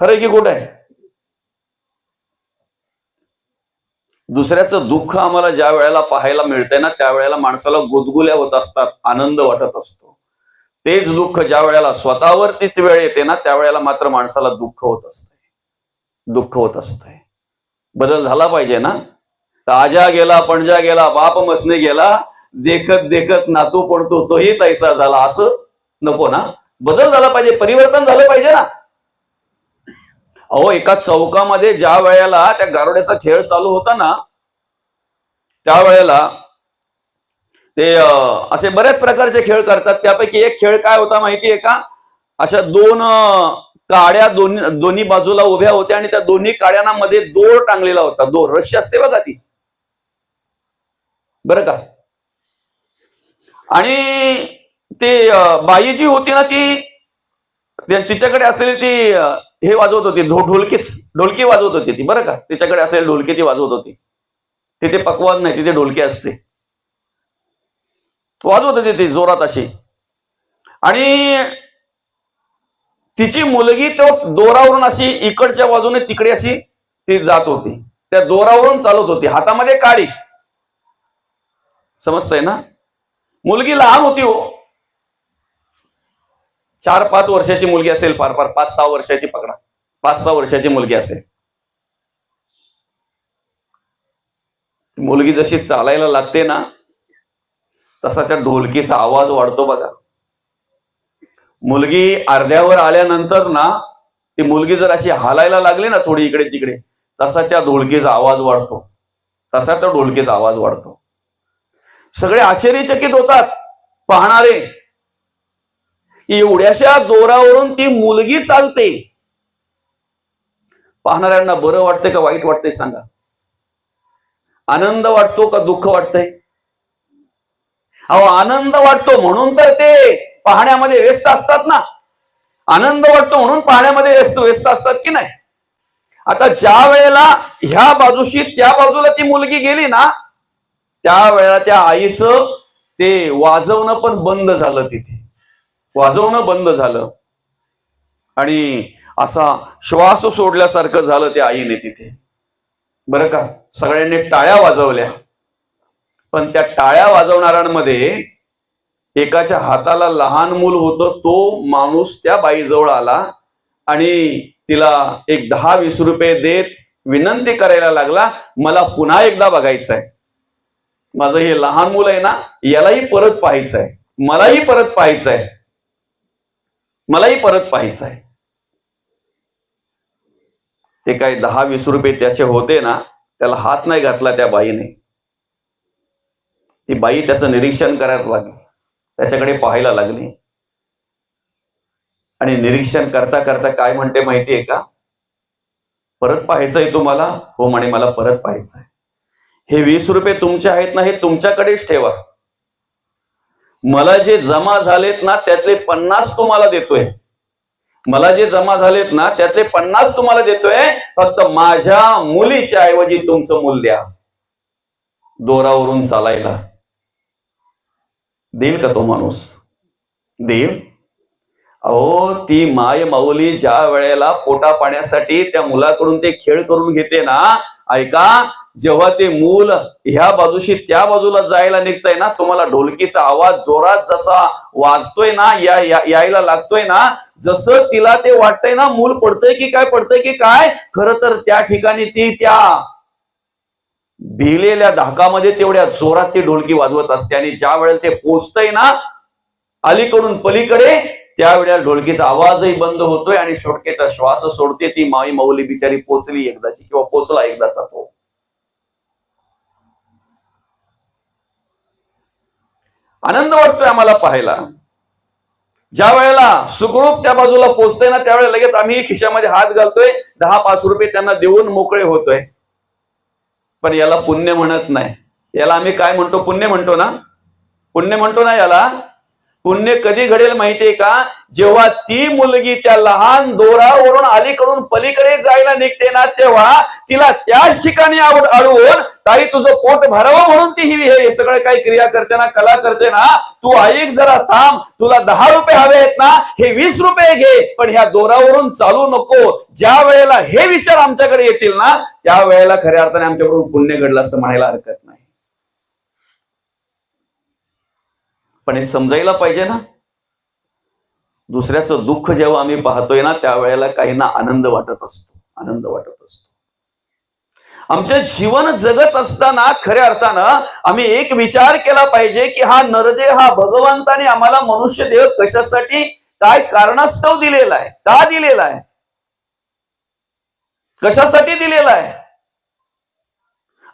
खरं की खोट आहे? दुसऱ्याचं दुःख आम्हाला ज्या वेळेला पाहायला मिळतंय ना, त्यावेळेला माणसाला गुदगुल्या होत असतात, आनंद वाटत असतो. तेच दुःख ज्या वेळेला स्वतःवरतीच वेळ येते ना, त्यावेळेला मात्र माणसाला दुःख होत असते, दुःख होत असतंय. बदल झाला पाहिजे ना. ताजा गेला पणजा गेला, बाप मसने गेला, देखत देखत नातू पडतो तोही तैसा झाला, असं नको ना. बदल झाला पाहिजे, परिवर्तन झालं पाहिजे ना. अहो, एका चौकामध्ये ज्या वेळेला त्या गारुड्याचा खेळ चालू होता ना, त्यावेळेला ते असे बऱ्याच प्रकारचे खेळ करतात. त्यापैकी एक खेळ काय होता माहितीये का? अशा दोन काड्या दोन्ही बाजूला उभ्या होत्या आणि त्या दोन्ही काड्यांमध्ये दोर टांगलेला होता. दोर, रस्सी असते बघा ती, बरं का. आणि ते बाई जी होती ना, ती तिच्याकडे असलेली ती हे वाजवत होती, ढोलकी वाजवत होती ती, बरं का. तिच्याकडे असलेली ढोलकी ती वाजवत होती. तिथे पकवाज नाही, तिथे ढोलकी असते. वाजवत होती ती जोरात अशी. आणि तिची मुलगी तो दोरावरून अशी इकडच्या बाजूने तिकडे अशी ती जात होती, त्या दोरावरून चालत होती, हातामध्ये काडी. समजतंय ना? मुलगी लहान होती हो, 4-5 वर्षाची मुलगी असेल, फार फार 5-6 वर्षाची पकडा, 5-6 वर्षाची मुलगी असेल. मुलगी जशी चालायला लागते ना, तसा त्या ढोलकीचा आवाज वाढतो बघा. मुलगी अर्ध्यावर आल्यानंतर ना, ती मुलगी जर अशी हालायला लागली ना थोडी इकडे तिकडे, तसा त्या ढोलकीचा आवाज वाढतो, तसा त्या ढोलकीचा आवाज वाढतो. सगळे आश्चर्यचकित होतात पाहणारे, एवढ्याशा दोरावरून ती मुलगी चालते. पाहणाऱ्यांना बरं वाटतंय का वाईट वाटतंय सांगा? आनंद वाटतो का दुःख वाटतंय? अहो, आनंद वाटतो म्हणून तर ते पाहण्यामध्ये व्यस्त असतात ना. आनंद वाटतो म्हणून पाहण्यामध्ये व्यस्त असतात की नाही. आता ज्या वेळेला ह्या बाजूशी त्या बाजूला ती मुलगी गेली ना, त्यावेळेला त्या आईचं ते वाजवणं पण बंद झालं, तिथे वाजवणं बंद झालं आणि असा श्वास सोडल्यासारखं झालं त्या आईने तिथे, बरं का. सगळ्यांनी टाळ्या वाजवल्या, पण त्या टाळ्या वाजवणाऱ्यांमध्ये एकाच्या हाताला लहान मूल होतं. तो माणूस त्या बाईजवळ आला आणि तिला एक 10-20 रुपये देत विनंती करायला लागला, मला पुन्हा एकदा बघायचंय, माझं हे लहान मूल आहे ना, यालाही परत पाहायचंय, मलाही परत पाहायचंय, मलाही परत पाहायचंय. ते काय 10-20 रुपये त्याचे होते ना, त्याला हात नाही घातला त्या बाईने. ती बाई त्याचं निरीक्षण करायला लागली, त्याच्याकडे पाहायला लागली आणि निरीक्षण करता करता काय म्हणते माहितीये का? परत पाहायचंय तुम्हाला? हो म्हणे, मला परत पाहायचंय. हे 20 रुपये तुमचे आहेत ना, हे तुमच्याकडेच ठेवा. मला जे जमा झालेत ना, त्यातले 50 तुम्हाला देतोय. मला जे जमा झालेत ना, त्यातले 50 तुम्हाला देतोय. फक्त माझ्या मुलीच्या ऐवजी तुमचं मूल द्या, दोरावरून चालायला. देईल का तो माणूस? देईल? अहो, ती माय माऊली ज्या वेळेला पोटा पाण्यासाठी त्या मुलाकडून ते खेळ करून घेते ना, ऐका, जेव्हा ते मूल ह्या बाजूशी त्या बाजूला जायला निघतंय ना, तुम्हाला ढोलकीचा आवाज जोरात जसा वाजतोय ना, यायला लागतोय ना, जसं तिला ते वाटतंय ना, मूल पडतंय की काय, खरं तर त्या ठिकाणी ती त्या भिलेल्या धाकामध्ये तेवढ्या जोरात ती ढोलकी वाजवत असते. आणि ज्या वेळेला ते पोचतंय ना अलीकडून पलीकडे, त्यावेळेला ढोलकीचा आवाजही बंद होतोय आणि शोटकेचा श्वास सोडते. ती माई माऊली बिचारी पोचली एकदाची, किंवा पोचला एकदाचा तो. आनंद वाटतोय आम्हाला पाहायला. ज्या वेळेला सुखरूप त्या बाजूला पोचतोय ना, त्यावेळेला लगेच आम्ही खिशामध्ये हात घालतोय, 10-5 रुपये त्यांना देऊन मोकळे होतोय. पण याला पुण्य म्हणत नाही. याला आम्ही काय म्हणतो? पुण्य म्हणतो ना, पुण्य म्हणतो ना याला. पुण्य कधी घडेल माहितीये का? जेव्हा ती मुलगी त्या लहान दोरावरून अलीकडून पलीकडे जायला निघते ना, तेव्हा तिला त्याच ठिकाणी अडवून ताई तुझं पोट भरावं म्हणून ती हे सगळे काही क्रिया करते ना, कला करते ना, तू ऐक जरा थांब, तुला 10 रुपये हवे आहेत ना, हे 20 रुपये घे, पण ह्या दोरावरून चालू नको. ज्या वेळेला हे विचार आमच्याकडे येतील ना, त्या वेळेला खऱ्या अर्थाने आमच्याकडून पुण्य घडलं असं म्हणायला हरकत नाही. पण हे समजायला पाहिजे ना, दुसऱ्याचं दुःख जेव्हा आम्ही पाहतोय ना, त्यावेळेला काहींना आनंद वाटत असतो, आनंद वाटत असतो. आमचे जीवन जगत असताना खऱ्या अर्थानं आम्ही एक विचार केला पाहिजे की हा नरदेह हा भगवंताने आम्हाला मनुष्य देह कशासाठी, काय कारणास्तव दिलेला आहे, का दिलेला आहे, कशासाठी दिलेला आहे.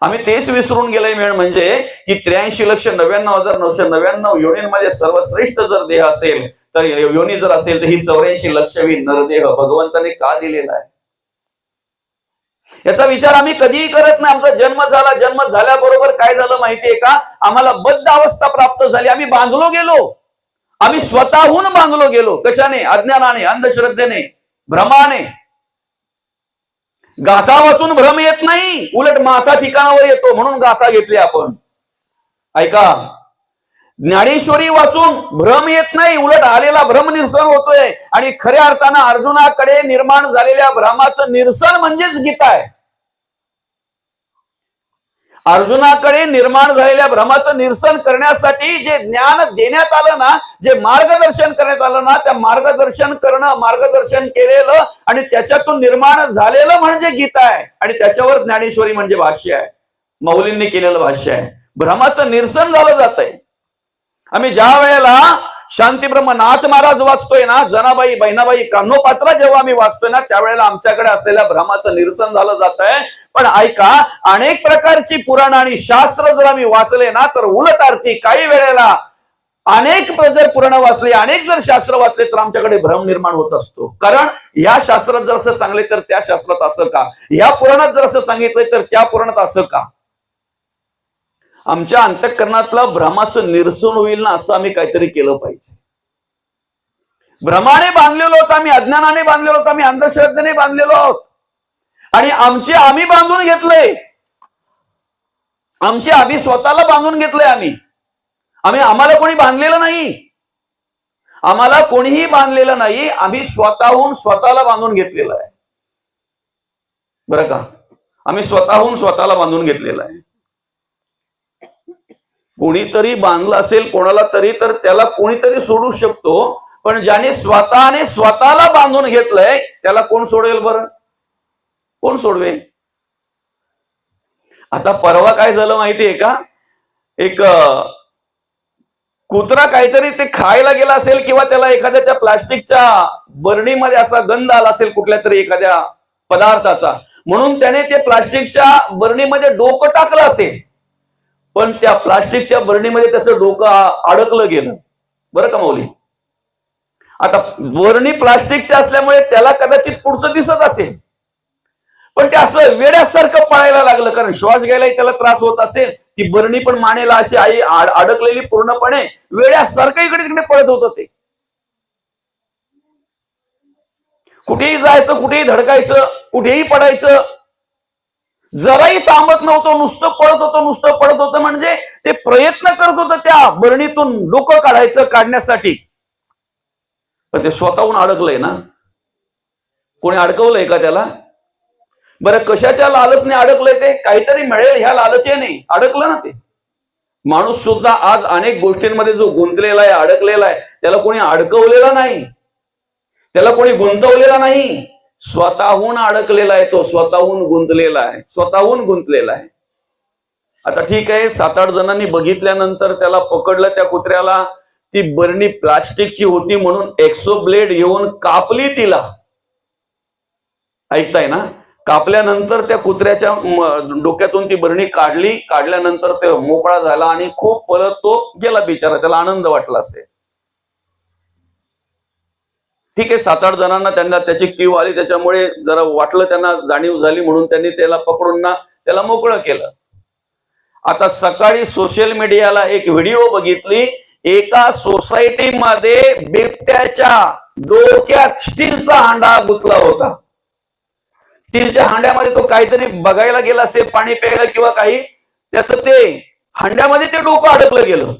आम्ही तेच विसरून गेलोय. मेन म्हणजे की 83,99,999 योनींमध्ये सर्वश्रेष्ठ जर देह असेल, तर योनी जर असेल तर ही 84,00,000वी नरदेह भगवंताने का दिलेला आहे, याचा विचार आम्ही कधीही करत नाही. आमचा जन्म झाला, जन्म झाल्याबरोबर काय झालं माहितीये का? आम्हाला बद्ध अवस्था प्राप्त झाली, आम्ही बांधलो गेलो, आम्ही स्वतःहून बांधलो गेलो. कशाने? अज्ञानाने, अंधश्रद्धेने, भ्रमाने. गाथा वाचून भ्रम येत नाही, उलट माथा ठिकाणावर येतो, म्हणून गाथा घेतली आपण. ऐका, ज्ञानेश्वरी वाचून भ्रम येत नाही, उलट आलेला भ्रम निरसन होतोय. आणि खऱ्या अर्थानं अर्जुनाकडे निर्माण झालेल्या भ्रमाचं निरसन म्हणजेच गीता आहे. अर्जुनाकडे निर्माण झालेल्या भ्रमाचं निरसन करण्यासाठी जे ज्ञान देण्यात आलं ना, जे मार्गदर्शन करण्यात आलं ना, त्या मार्गदर्शन करणं, मार्गदर्शन केलेलं आणि त्याच्यातून निर्माण झालेलं म्हणजे गीता आहे. आणि त्याच्यावर ज्ञानेश्वरी म्हणजे भाष्य आहे, मौलींनी केलेलं भाष्य आहे. भ्रमाचं निरसन झालं जात आहे. आम्ही ज्या वेळेला शांतीब्रह्म नाथ महाराज वाचतोय ना, जनाबाई, बहिणाबाई, कान्होपात्रा जेव्हा आम्ही वाचतोय ना, त्यावेळेला आमच्याकडे असलेल्या भ्रमाचं निरसन झालं जात आहे. पण ऐका, अनेक प्रकारची पुराण आणि शास्त्र जर आम्ही वाचले ना, तर उलट अर्थी काही वेळेला अनेक जर पुराण वाचले, अनेक जर शास्त्र वाचले, तर आमच्याकडे भ्रम निर्माण होत असतो. कारण या शास्त्रात जर असं सांगले तर त्या शास्त्रात असं का, या पुराणात जर असं सांगितलंय तर त्या पुराणात असं का. आमच्या अंतःकरणातला भ्रमाचं निरसन होईल ना, असं आम्ही काहीतरी केलं पाहिजे. भ्रमाने बांधलेलो आहोत आम्ही, अज्ञानाने बांधलेलो आहोत आम्ही, अंधश्रद्धेने बांधलेलो आहोत. आणि आमचे आम्ही बांधून घेतलंय, आमचे आम्ही स्वतःला बांधून घेतलंय. आम्हाला कोणी बांधलेलं नाही, आम्हाला कोणीही बांधलेलं नाही, आम्ही स्वतःहून स्वतःला बांधून घेतलेलं आहे. बरं का, आम्ही स्वतःहून स्वतःला बांधून घेतलेलं आहे. कोणीतरी बांधलं असेल कोणाला तरी, तर त्याला कोणीतरी सोडू शकतो. पण ज्याने स्वतःने स्वतःला बांधून घेतलंय त्याला कोण सोडेल बरं? कोण सोडवेल? आता परवा काय झालं माहितीये का? एक कुत्रा काहीतरी ते खायला गेला असेल, किंवा त्याला एखाद्या त्या प्लास्टिकच्या बरणीमध्ये असा गंध आला असेल कुठल्या तरी एखाद्या पदार्थाचा, म्हणून त्याने ते प्लास्टिकच्या बरणीमध्ये डोकं टाकलं असेल, पण त्या प्लास्टिकच्या बरणीमध्ये त्याचं डोकं अडकलं गेलं. बरं का माऊली? आता बरणी प्लास्टिकच्या असल्यामुळे त्याला कदाचित पुढचं दिसत असेल, पण ते असं वेड्यासारखं पळायला लागलं, कारण श्वास घ्यायलाही त्याला त्रास होत असेल. ती बरणी पण मानेला अशी आई अडकलेली, पूर्णपणे वेड्यासारखं इकडे तिकडे पळत होतं. ते कुठेही जायचं, कुठेही धडकायचं, कुठेही पडायचं, जराही थांबत नव्हतं, नुसतं पळत होतं, नुसतं पळत होतं. म्हणजे ते प्रयत्न करत होतं त्या बरणीतून डोकं काढण्यासाठी, पण ते स्वतःहून अडकलंय ना. कोणी अडकवलंय का त्याला? बरं, कशाच्या लालचने अडकलंय? ते काहीतरी मिळेल ह्या लालचेने अडकलं ना ते. माणूस सुद्धा आज अनेक गोष्टींमध्ये जो गुंतलेला आहे, अडकलेला आहे, त्याला कोणी अडकवलेला नाही, त्याला कोणी गुंतवलेला नाही, स्वतःहून अडकलेला आहे तो, स्वतःहून गुंतलेला आहे, स्वतःहून गुंतलेला आहे. आता ठीक आहे, 7-8 जणांनी बघितल्यानंतर त्याला पकडलं, त्या कुत्र्याला. ती बरणी प्लास्टिकची होती म्हणून एक्सो ब्लेड घेऊन कापली तिला. ऐकताय ना? कापल्यानंतर त्या कुत्र्याच्या डोक्यातून ती बरणी काढल्यानंतर ते मोकळा झाला आणि खूप पळत तो गेला बिचारा. त्याला आनंद वाटला असेल. ठीक आहे, 7-8 जणांना त्यांना त्याची कीव आली, त्याच्यामुळे जरा वाटलं, त्यांना जाणीव झाली, म्हणून त्यांनी त्याला पकडून ना त्याला मोकळं केलं. आता सकाळी सोशल मीडियाला एक व्हिडिओ बघितली. एका सोसायटीमध्ये बिबट्याच्या डोक्यात स्टीलचा हांडा गुंतला होता. स्टीलच्या हांड्यामध्ये तो काहीतरी बघायला गेला असेल, पाणी प्यायला किंवा काही, त्याचं ते हांड्यामध्ये ते डोकं अडकलं गेलं.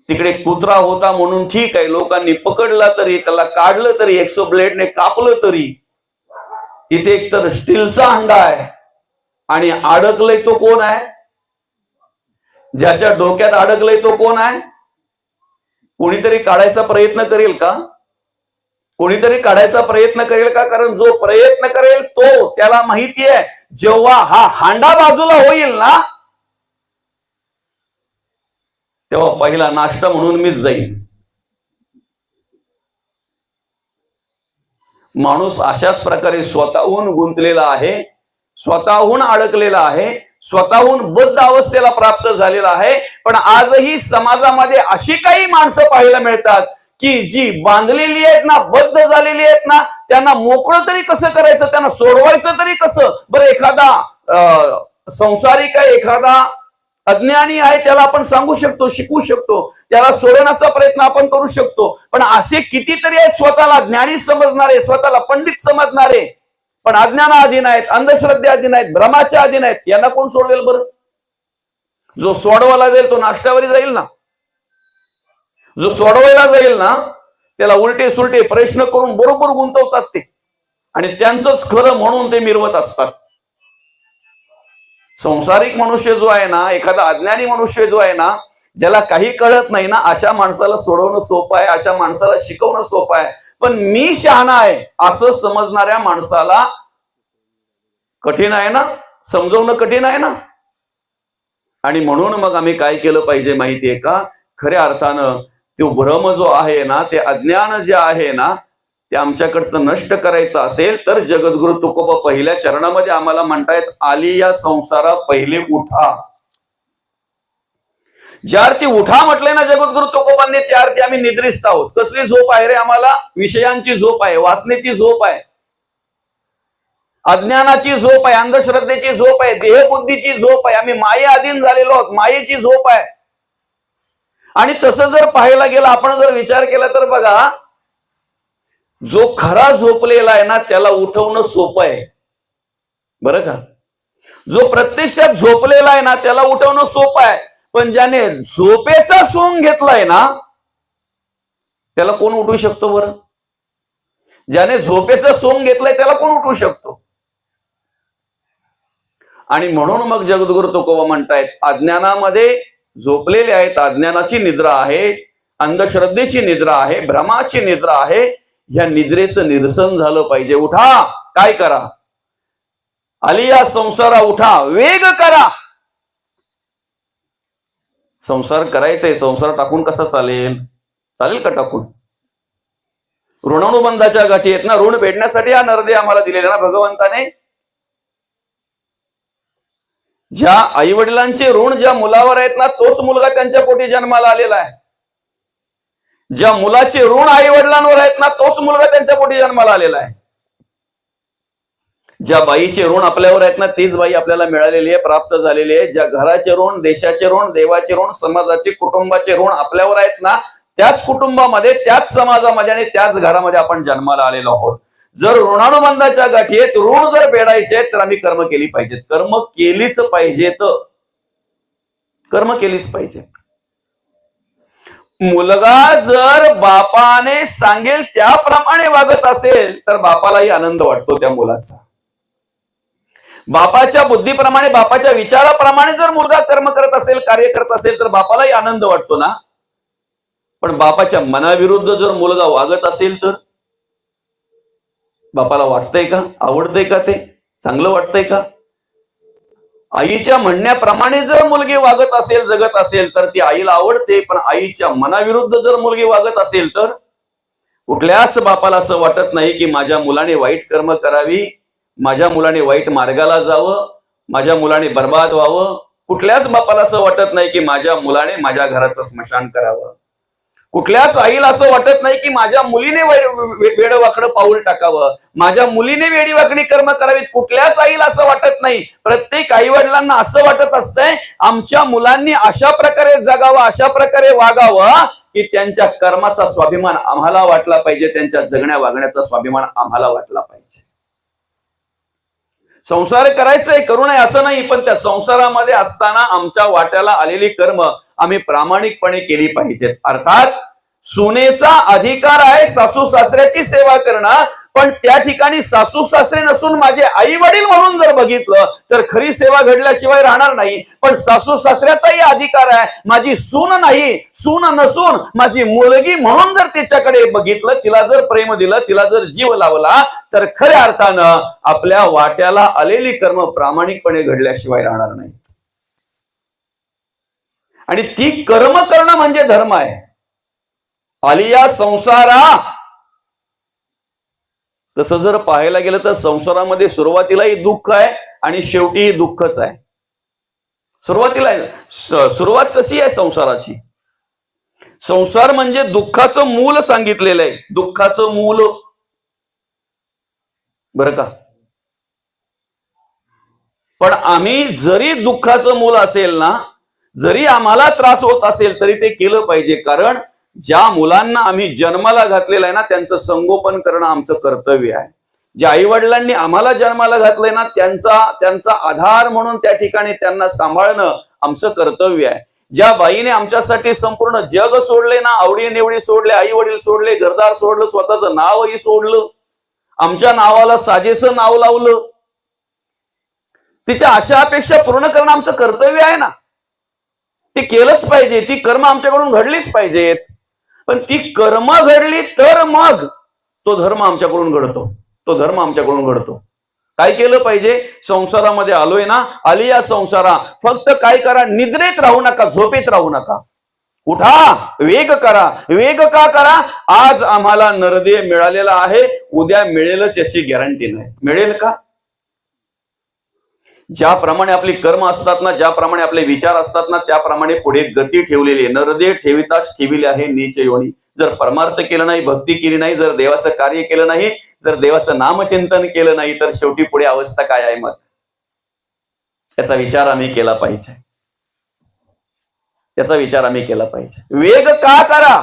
तिकडे कुत्रा होता म्हणून ठीक आहे, लोकांनी पकडला तरी, त्याला काढलं तरी, 100 ब्लेडने कापलं तरी. इथे एकतर स्टीलचा हांडा आहे आणि अडकलंय तो कोण आहे? ज्याच्या डोक्यात अडकलंय तो कोण आहे? कोणीतरी काढायचा प्रयत्न करेल का? कोणीतरी काढायचा प्रयत्न करेल का? कारण जो प्रयत्न करेल तो, त्याला माहिती आहे जेव्हा हा हांडा बाजूला होईल ना, तेव्हा पहिला नाश्ता म्हणून मीच जाईल. माणूस अशाच प्रकारे स्वतःहून गुंतलेला आहे, स्वतःहून अडकलेला आहे, स्वतःहून बद्ध अवस्थेला प्राप्त झालेला आहे. पण आजही समाजामध्ये अशी काही माणसं पाहायला मिळतात की जी बांधलेली आहेत ना, बद्ध झालेली आहेत ना, त्यांना मोकळं तरी कसं करायचं, त्यांना सोडवायचं तरी कसं. बरं, एखादा संसारिक आहे, एखादा अज्ञानी आहे, त्याला आपण सांगू शकतो, शिकवू शकतो, त्याला सोडवण्याचा प्रयत्न आपण करू शकतो. पण असे कितीतरी आहेत स्वतःला ज्ञानी समजणारे, स्वतःला पंडित समजणारे, पण अज्ञानाधीन आहेत, अंधश्रद्धेअधीन आहेत, भ्रमाच्या अधीन आहेत. यांना कोण सोडवेल बरं? जो सोडवायला जाईल तो नाश्त्यावरी जाईल ना. जो सोडवायला जाईल ना, त्याला उलटे सुलटे प्रश्न करून बरोबर गुंतवतात ते, आणि त्यांचंच खरं म्हणून ते मिरवत असतात. संसारिक मनुष्य जो आहे ना, एखादा अज्ञानी मनुष्य जो आहे ना, ज्याला काही कळत नाही ना, अशा माणसाला सोडवणं सोपं आहे, अशा माणसाला शिकवणं सोपं आहे. पण मी शहाणा आहे असं समजणाऱ्या माणसाला कठीण आहे ना, समजवणं कठीण आहे ना. आणि म्हणून मग आम्ही काय केलं पाहिजे माहितीये का? खऱ्या अर्थानं तो भ्रम जो आहे ना, ते अज्ञान जे आहे ना, ते आमच्याकडचं नष्ट करायचं असेल तर जगद्गुरु तुकोबा पहिल्या चरणामध्ये आम्हाला म्हणतायत, आली या संसारा पहिले उठा. ज्या अर्थी उठा म्हटलंय ना जगद्गुरु तुकोबांनी, त्या अर्थी आम्ही निद्रिस्त आहोत. कसली झोप आहे रे आम्हाला? विषयांची झोप आहे, वासनेची झोप आहे, अज्ञानाची झोप आहे, अंधश्रद्धेची झोप आहे, देहबुद्धीची झोप आहे. आम्ही माये अधीन झालेलो आहोत, मायेची झोप आहे. आणि तसं जर पाहायला गेलं, आपण जर विचार केला तर बघा, जो खरा झोपलेला आहे ना, त्याला उठवणं सोपं आहे बरं का. जो प्रत्यक्षात झोपलेला आहे ना, त्याला उठवणं सोपं आहे. पण ज्याने झोपेचा सोंग घेतलाय ना, त्याला कोण उठवू शकतो बरं? ज्याने झोपेचा सोंग घेतलाय त्याला कोण उठवू शकतो? आणि म्हणून मग जगद्गुरु तुकोबा म्हणतायत, अज्ञानामध्ये झोपलेले आहेत, अज्ञानाची निद्रा आहे, अंधश्रद्धेची निद्रा आहे, भ्रमाची निद्रा आहे. ह्या निद्रेचं निरसन झालं पाहिजे. उठा, काय करा? आली या संसारा उठा, वेग करा. संसार करायचंय, संसार टाकून कसा चालेल? चालेल का टाकून? ऋणानुबंधाच्या गाठी आहेत ना, ऋण फेडण्यासाठी हा नरदे आम्हाला दिलेला ना भगवंताने. ज्या आई वडिलांचे ऋण ज्या मुलावर आहेत ना, तोच मुलगा त्यांच्या पोटी जन्माला आलेला आहे. ज्या मुलाचे ऋण आई वडिलांवर आहेत ना, तोच मुलगा त्यांच्या पोटी जन्माला आलेला आहे. ज्या बाईचे ऋण आपल्यावर आहेत ना, तीच बाई आपल्याला मिळालेली आहे, प्राप्त झालेली आहे. ज्या घराचे ऋण, देशाचे ऋण, देवाचे ऋण, समाजाचे, कुटुंबाचे ऋण आपल्यावर आहेत ना, त्याच कुटुंबामध्ये, त्याच समाजामध्ये आणि त्याच घरामध्ये आपण जन्माला आलेलो आहोत. जर ऋणानुबंधाच्या गाठी आहेत, ऋण जर फेडायचे तर आम्ही कर्म केली पाहिजेत. कर्म केलीच पाहिजेत, कर्म केलीच पाहिजे. मुलगा जर बापाने सांगेल त्याप्रमाणे वागत असेल तर बापालाही आनंद वाटतो त्या मुलाचा. बापाच्या बुद्धीप्रमाणे, बापाच्या विचाराप्रमाणे जर मुलगा कर्म करत असेल, कार्य करत असेल तर बापालाही आनंद वाटतो ना. पण बापाच्या मनाविरुद्ध जर मुलगा वागत असेल तर बापाला वाटतंय का? आवडतंय का? ते चांगलं वाटतंय का? आईच्या म्हणण्याप्रमाणे जर मुलगी वागत असेल, जगत असेल तर ती आईला आवडते. पण आईच्या मनाविरुद्ध जर मुलगी वागत असेल तर कुठल्याच बापाला असं वाटत नाही की माझ्या मुलाने वाईट कर्म करावी, माझ्या मुलाने वाईट मार्गाला जावं, माझ्या मुलाने बर्बाद व्हावं. कुठल्याच बापाला असं वाटत नाही की माझ्या मुलाने माझ्या घराचं स्मशान करावं. कुठल्याच आईला असं वाटत नाही की माझ्या मुलीने वेडवाकडं पाऊल टाकावं, माझ्या मुलीने वेडीवाकडी कर्म करावीत. कुठल्याच आईला असं वाटत नाही. प्रत्येक आई वडिलांना असं वाटत असतंय आमच्या मुलांनी अशा प्रकारे जगावं, अशा प्रकारे वागावं की त्यांच्या कर्माचा स्वाभिमान आम्हाला वाटला पाहिजे, त्यांच्या जगण्या वागण्याचा स्वाभिमान आम्हाला वाटला पाहिजे. संसार करायचंय, करू नये असं नाही, पण त्या संसारामध्ये असताना आमच्या वाट्याला आलेली कर्म आम्ही प्रामाणिकपणे केली पाहिजेत. अर्थात सुनेचा अधिकार आहे सासू सासऱ्याची सेवा करणं, पण त्या ठिकाणी सासू सासरे नसून माझे आई वडील म्हणून जर बघितलं तर खरी सेवा घडल्याशिवाय राहणार नाही. पण सासू सासऱ्याचाही अधिकार आहे, माझी सून नाही, सून नसून माझी मुलगी म्हणून जर तिच्याकडे बघितलं, तिला जर प्रेम दिलं, तिला जर जीव लावला, तर खऱ्या अर्थानं आपल्या वाट्याला आलेली कर्म प्रामाणिकपणे घडल्याशिवाय राहणार नाही. आणि ती कर्म करणं म्हणजे धर्म आहे. आलिया संसारा, तसं जर पाहायला गेलं तर संसारामध्ये सुरुवातीलाही दुःख आहे आणि शेवटीही दुःखच आहे. सुरुवात कशी आहे संसाराची? संसार म्हणजे दुःखाचं मूल सांगितलेलं आहे, दुःखाचं मूल, बरं का. पण आम्ही जरी दुःखाचं मूल असेल ना, जरी आम्हाला त्रास होत असेल तरी ते केलं पाहिजे. कारण ज्या मुलांना आम्ही जन्माला घातलेलं आहे ना, त्यांचं संगोपन करणं आमचं कर्तव्य आहे. ज्या आई वडिलांनी आम्हाला जन्माला घातलंय ना, त्यांचा आधार म्हणून त्या ठिकाणी त्यांना सांभाळणं आमचं कर्तव्य आहे. ज्या बाईने आमच्यासाठी संपूर्ण जग सोडले ना, आवडी निवडी सोडले, आई वडील सोडले, घरदार सोडलं, स्वतःचं नावही सोडलं, आमच्या नावाला साजेसं नाव लावलं, तिच्या आशा अपेक्षा पूर्ण करणं आमचं कर्तव्य आहे ना. ते केलंच पाहिजे, ती कर्म आमच्याकडून घडलीच पाहिजेत. पण ती कर्म घडली तर मग तो धर्म आमच्याकडून घडतो, तो धर्म आमच्याकडून घडतो. काय केलं पाहिजे? संसारामध्ये आलोय ना, आली या संसारा, फक्त काय करा, निद्रेत राहू नका, झोपेत राहू नका. उठा, वेग करा. वेग का करा? आज आम्हाला नरदेह मिळालेला आहे, उद्या मिळेलच याची गॅरंटी नाही. मिळेल का? ज्याप्रमाणे आपली कर्म असतात ना, ज्याप्रमाणे आपले विचार असतात ना, त्याप्रमाणे पुढे गती ठेवलेली आहे. नरदेह ठेविताच ठेविले आहे नीच योनी. जर परमार्थ केलं नाही, भक्ती केली नाही, जर देवाचं कार्य केलं नाही, जर देवाचं नामचिंतन केलं नाही, तर शेवटी पुढे अवस्था काय आहे मग? याचा विचार आम्ही केला पाहिजे, याचा विचार आम्ही केला पाहिजे. वेग का करा?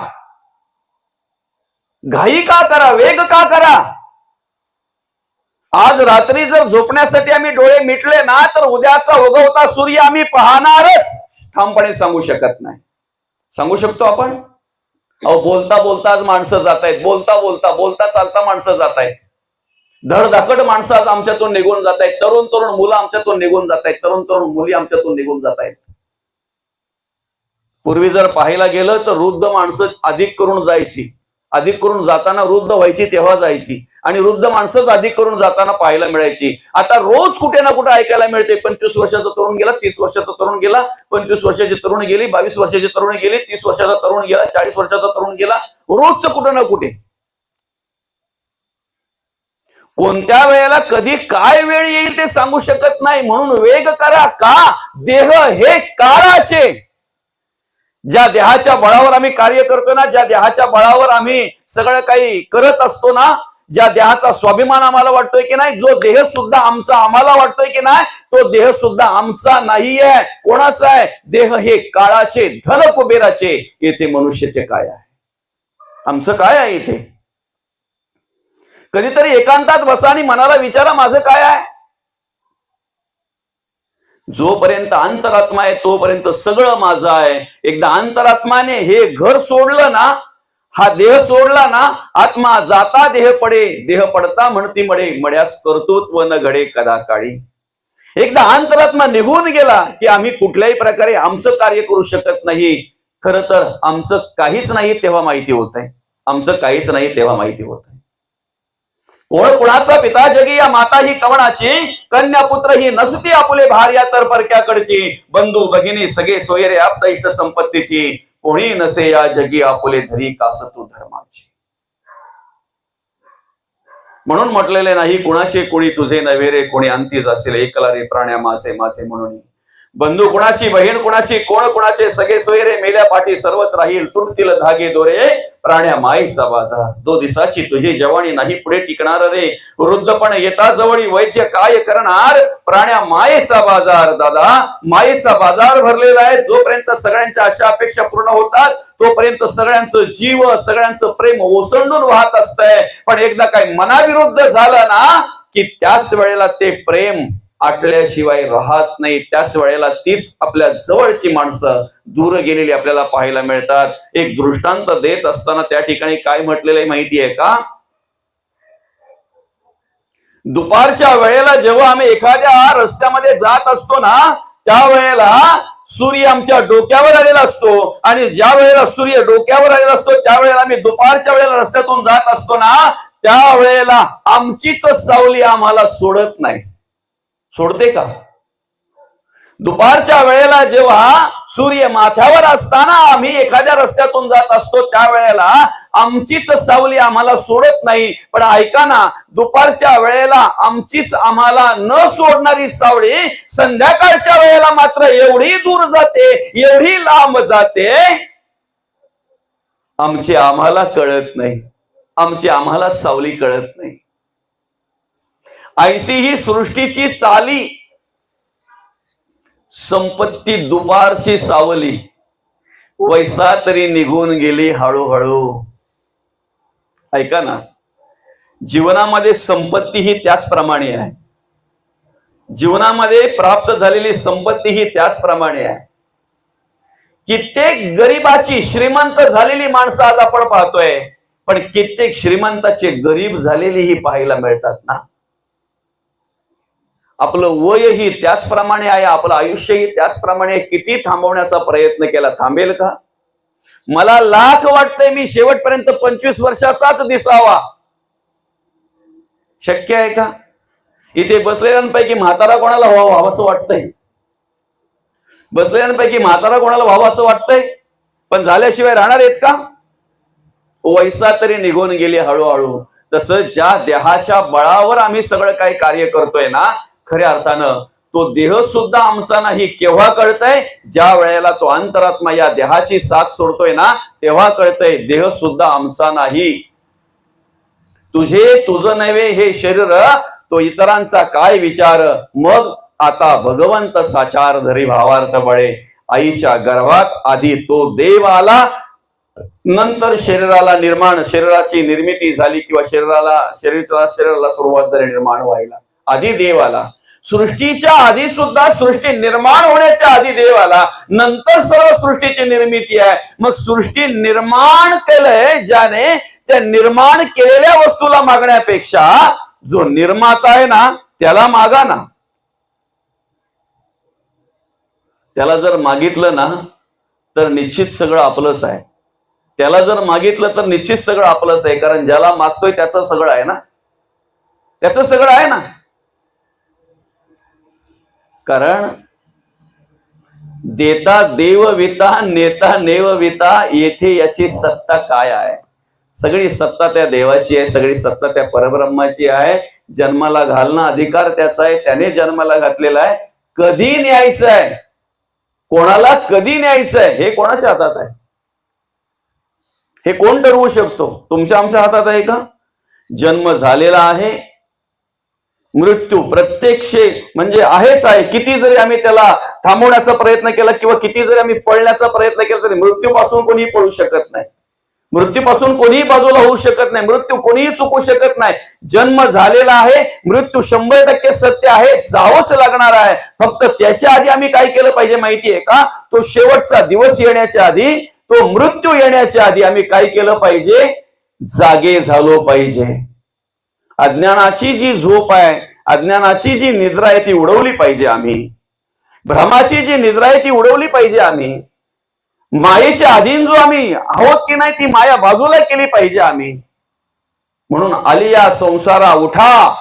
घाई का करा? वेग का करा? आज रात्री जर झोपण्यासाठी आम्ही डोळे मिटले ना, तर उद्याचा उगवता सूर्य आम्ही पाहणारच, ठामपणे सांगू शकत नाही. सांगू शकतो आपण? अहो, बोलता बोलता आज माणसं जात आहेत, बोलता चालता माणसं जात आहेत, धडधाकट माणसं आज आमच्यातून निघून जात आहेत, तरुण मुलं आमच्यातून निघून जात आहेत, तरुण मुली आमच्यातून निघून जात आहेत. पूर्वी जर पाहायला गेलं तर वृद्ध माणसं अधिक करून जायची, अधिक करून जाताना वृद्ध व्हायची तेव्हा जायची, आणि वृद्ध माणसंच अधिक करून जाताना पाहायला मिळायची. आता रोज कुठे ना कुठे ऐकायला मिळते, 25 वर्षाचा तरुण गेला, 30 वर्षाचा तरुण गेला, 25 वर्षाची तरुण गेली, 22 वर्षाची तरुण गेली, 30 वर्षाचा तरुण गेला, 40 वर्षाचा तरुण गेला, रोजच कुठे ना कुठे. कोणत्या वेळेला कधी काय वेळ येईल ते सांगू शकत नाही. म्हणून वेग करा. का? देह हे काळाचे. ज्या देहाच्या बळावर आम्ही कार्य करतो ना, ज्या देहाच्या बळावर आम्ही सगळं काही करत असतो ना, ज्या देहाचा स्वाभिमान आम्हाला वाटतोय की नाही, जो देह सुद्धा आमचा आम्हाला वाटतोय की नाही, तो देह सुद्धा आमचा नाहीये. कोणाचा आहे? देह हे काळाचे, धन कुबेराचे. येथे मनुष्याचे काय आहे? आमचं काय आहे इथे? कधीतरी एकांतात बसा आणि मनाला विचारा, माझं काय आहे? जोपर्यंत अंतरात्मा आहे तोपर्यंत सगळं माझं आहे. एकदा अंतरात्माने हे घर सोडलं ना, हा देह सोडला ना, आत्मा जाता देह पडे, देह पडता म्हणती मडे, मड्यास कर्तृत्व न घडे कदा काळी. एकदा अंतरात्मा निघून गेला की आम्ही कुठल्याही प्रकारे आमचं कार्य करू शकत नाही. खरं तर आमचं काहीच नाही तेव्हा माहिती होत आहे, आमचं काहीच नाही तेव्हा माहिती होत आहे. कोण कुणाचा पिता जगी या माता ही कवणाची, कन्या पुत्र ही नसती आपुले भार्या तर परक्याकडची. बंधू भगिनी सगळे सोयरे आप्त इष्ट संपत्तीची, कोणी नसे या जगी आपुले धरी कासतू धर्माची. म्हणून म्हटलेले नाही, कुणाचे कोणी तुझे नव्हे रे, कोणी अंती जाशील एकला रे प्राण्या माझे माझे म्हणून. बंधू कुणाची, बहीण कुणाची, कोण कुणाचे, सगळे सोयरे मेल्या पाठी सर्वच राहील, तुटतील धागे दोरे प्राण्या मायेचा बाजार. 2 दिवसाची तुझी जवानी नाही पुढे टिकणार रे, वृद्धपण येता जवळी वैद्य काय करणार, प्राण्या मायेचा बाजार. दादा, मायेचा बाजार भरलेला आहे. जोपर्यंत सगळ्यांच्या आशा अपेक्षा पूर्ण होतात तोपर्यंत सगळ्यांचं जीव, सगळ्यांचं प्रेम ओसंडून वाहत असतंय. पण एकदा काय मनाविरुद्ध झालं ना की त्याच वेळेला ते प्रेम आटल्याशिवाय राहत नाही. त्याच वेळेला तीच आपल्या जवळची माणसं दूर गेलेली आपल्याला पाहायला मिळतात. एक दृष्टांत देत असताना त्या ठिकाणी काय म्हटलेलं आहे माहितीये का? दुपारच्या वेळेला जेव्हा आम्ही एखाद्या रस्त्यामध्ये जात असतो ना त्यावेळेला सूर्य आमच्या डोक्यावर आलेला असतो, आणि ज्या वेळेला सूर्य डोक्यावर आलेला असतो त्यावेळेला आम्ही दुपारच्या वेळेला रस्त्यातून जात असतो ना त्यावेळेला आमचीच सावली आम्हाला सोडत नाही. सोडते का? दुपारच्या वेळेला जेव्हा सूर्य माथ्यावर असताना आम्ही एखाद्या रस्त्यातून जात असतो त्यावेळेला आमचीच सावली आम्हाला सोडत नाही. पण ऐका ना, दुपारच्या वेळेला आमचीच आम्हाला न सोडणारी सावली संध्याकाळच्या वेळेला मात्र एवढी दूर जाते, एवढी लांब जाते, आमची आम्हाला कळत नाही, आमची आम्हाला सावली कळत नाही. ऐशी ही सृष्टीची चाली, संपत्ती दुपारची सावली, वैसा तरी निघून गेली हळूहळू. ऐका ना, जीवनामध्ये संपत्ती ही त्याचप्रमाणे आहे, जीवनामध्ये प्राप्त झालेली संपत्ती ही त्याचप्रमाणे आहे. कित्येक गरीबाची श्रीमंत झालेली माणसं आज आपण पाहतोय, पण कित्येक श्रीमंताचे गरीब झालेलीही पाहायला मिळतात ना. आपलं वयही त्याचप्रमाणे आहे, आपलं आयुष्यही त्याचप्रमाणे. किती थांबवण्याचा प्रयत्न केला, थांबेल का? मला लाख वाटतंय मी शेवटपर्यंत 25 वर्षाचाच दिसावा. शक्य आहे का? इथे बसलेल्यांपैकी म्हातारा कोणाला व्हावं असं वाटतंय? बसलेल्यांपैकी म्हातारा कोणाला व्हावं असं वाटतंय? पण झाल्याशिवाय राहणार आहेत का? वैसा तरी निघून गेली हळूहळू. तसं ज्या देहाच्या बळावर आम्ही सगळं काही कार्य करतोय ना, खऱ्या अर्थानं तो देह सुद्धा आमचा नाही. केव्हा कळतंय? ज्या वेळेला तो अंतरात्मा या देहाची साथ सोडतोय ना तेव्हा कळतंय देह सुद्धा आमचा नाही. तुझे तुझं नव्हे हे शरीर, तो इतरांचा काय विचार, मग आता भगवंत साचार धरी भावार्थ बळे. आईच्या गर्भात आधी तो देव आला, नंतर शरीराची निर्मिती झाली, किंवा शरीराला सुरुवात झाली निर्माण व्हायला. आधी देव आला. सृष्टीच्या आधी सुद्धा सृष्टी निर्माण होण्याच्या आधी देव आला, नंतर सर्व सृष्टीची निर्मिती आहे. मग सृष्टी निर्माण केलंय ज्याने, त्या निर्माण केलेल्या वस्तूला मागण्यापेक्षा जो निर्माता आहे ना त्याला मागा ना. त्याला जर मागितलं ना तर निश्चित सगळं आपलंच आहे. त्याला जर मागितलं तर निश्चित सगळं आपलंच आहे, कारण ज्याला मागतोय त्याचं सगळं आहे ना, त्याचं सगळं आहे ना. कारण देता देवविता, नेता नेवविता, येथे याची सत्ता काय आहे? सगळी सत्ता त्या देवाची आहे, सगळी सत्ता त्या परब्रह्माची आहे. जन्माला घालणं अधिकार त्याचा आहे, त्याने जन्माला घातलेला आहे. कधी न्यायचं आहे, कोणाला कधी न्यायचं आहे हे कोणाच्या हातात आहे? हे कोण ठरवू शकतो? तुमच्या आमच्या हातात आहे का? जन्म झालेला आहे, मृत्यू प्रत्यक्ष म्हणजे आहेच आहे. किती जरी आम्ही त्याला थांबवण्याचा प्रयत्न केला किंवा किती जरी आम्ही पळण्याचा प्रयत्न केला तरी मृत्यूपासून कोणीही पळू शकत नाही, मृत्यूपासून कोणीही बाजूला होऊ शकत नाही, मृत्यू कोणीही चुकू शकत नाही. जन्म झालेला आहे, मृत्यू 100% सत्य आहे, जावंच लागणार आहे. फक्त त्याच्या आधी आम्ही काय केलं पाहिजे माहितीये का? तो शेवटचा दिवस येण्याच्या आधी, तो मृत्यू येण्याच्या आधी आम्ही काय केलं पाहिजे? जागे झालो पाहिजे. अज्ञानाची जी झोप आहे, अज्ञानाची जी निद्रा आहे ती उडवली पाहिजे आम्ही. भ्रमाची जी निद्रा आहे ती उडवली पाहिजे आम्ही. मायेच्या अधीन जो आम्ही आहोत की नाही ती माया बाजूला केली पाहिजे आम्ही. म्हणून आली या संसारा, उठा,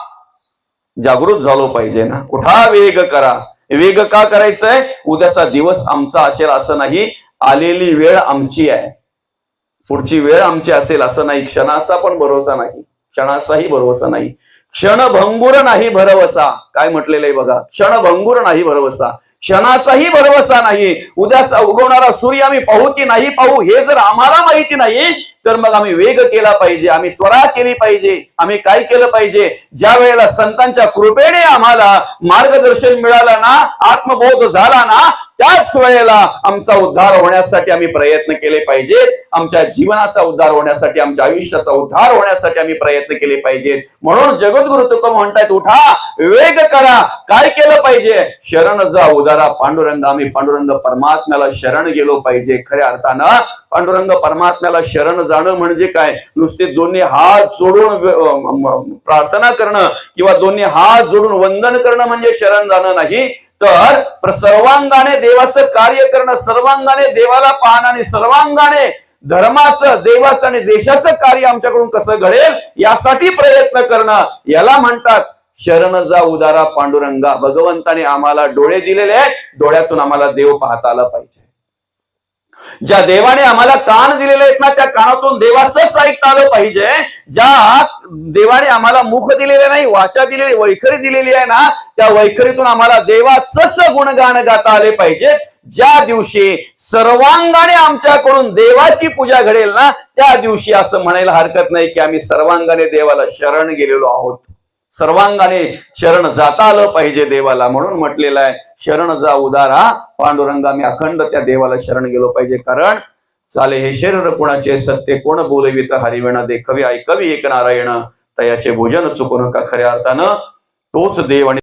जागृत झालो पाहिजे ना. उठा, वेग करा. वेग का करायचंय? उद्याचा दिवस आमचा असेल असं नाही, आलेली वेळ आमची आहे, पुढची वेळ आमची असेल असं नाही. क्षणाचा पण भरोसा नाही, क्षणाचाही भरोसा नाही. क्षणभंगुर नाही भरवसा. काय म्हटलेलं आहे बघा, क्षणभंगुर नाही भरवसा, क्षणाचाही भरवसा नाही. उद्याचा उगवणारा सूर्य आम्ही पाहू की नाही पाहू हे जर आम्हाला माहिती नाही, तर मग आम्ही वेग केला पाहिजे, आम्ही त्वरा केली पाहिजे. आम्ही काय केलं पाहिजे, ज्या वेळेला संतांच्या कृपेने आम्हाला मार्गदर्शन मिळालं ना, आत्मबोध झाला ना, त्याच वेळेला आमचा उद्धार होण्यासाठी आम्ही प्रयत्न केले पाहिजेत. आमच्या जीवनाचा उद्धार होण्यासाठी, आमच्या आयुष्याचा उद्धार होण्यासाठी आम्ही प्रयत्न केले पाहिजेत. म्हणून जगद्गुरु तुकोबा म्हणतायत, उठा, वेग करा. काय केलं पाहिजे, शरण जा उदारा पांडुरंग. आम्ही पांडुरंग परमात्म्याला शरण गेलो पाहिजे. खऱ्या अर्थानं पांडुरंग परमात्म्याला शरण जाणं म्हणजे काय, नुसते दोन्ही हात जोडून प्रार्थना करणं किंवा दोन्ही हात जोडून वंदन करणं म्हणजे शरण जाणं नाही, तर सर्वांगाने देवाचं कार्य करणं, सर्वांगाने देवाला पाहणं आणि सर्वांगाने धर्माचं, देवाचं आणि देशाचं कार्य आमच्याकडून कसं घडेल यासाठी प्रयत्न करणं, याला म्हणतात शरण जा उदारा पांडुरंगा. भगवंताने आम्हाला डोळे दिलेले आहेत, डोळ्यातून आम्हाला देव पाहता आला पाहिजे. ज्या देवाने आम्हाला कान दिलेले आहेत ना, त्या कानातून देवाचंच ऐकता आलं पाहिजे. ज्या देवाने आम्हाला मुख दिलेले नाही, वाचा दिलेली, वैखरी दिलेली आहे ना, त्या वैखरीतून आम्हाला देवाचंच गुणगान गाता आले पाहिजेत. ज्या दिवशी सर्वांगाने आमच्याकडून देवाची पूजा घडेल ना, त्या दिवशी असं म्हणायला हरकत नाही की आम्ही सर्वांगाने देवाला शरण गेलेलो आहोत. सर्वांगाने शरण जाता आलं पाहिजे देवाला. म्हणून म्हटलेलं आहे, शरण जा उदारा पांडुरंगा. मी अखंड त्या देवाला शरण गेलो पाहिजे. कारण चाले हे शरीर कोणाचे, सत्य कोण बोलवित हरिविण. देखवी ऐकवी एक नारायण, तयाचे भोजन चुकू नका. खऱ्या अर्थानं तोच देव आणि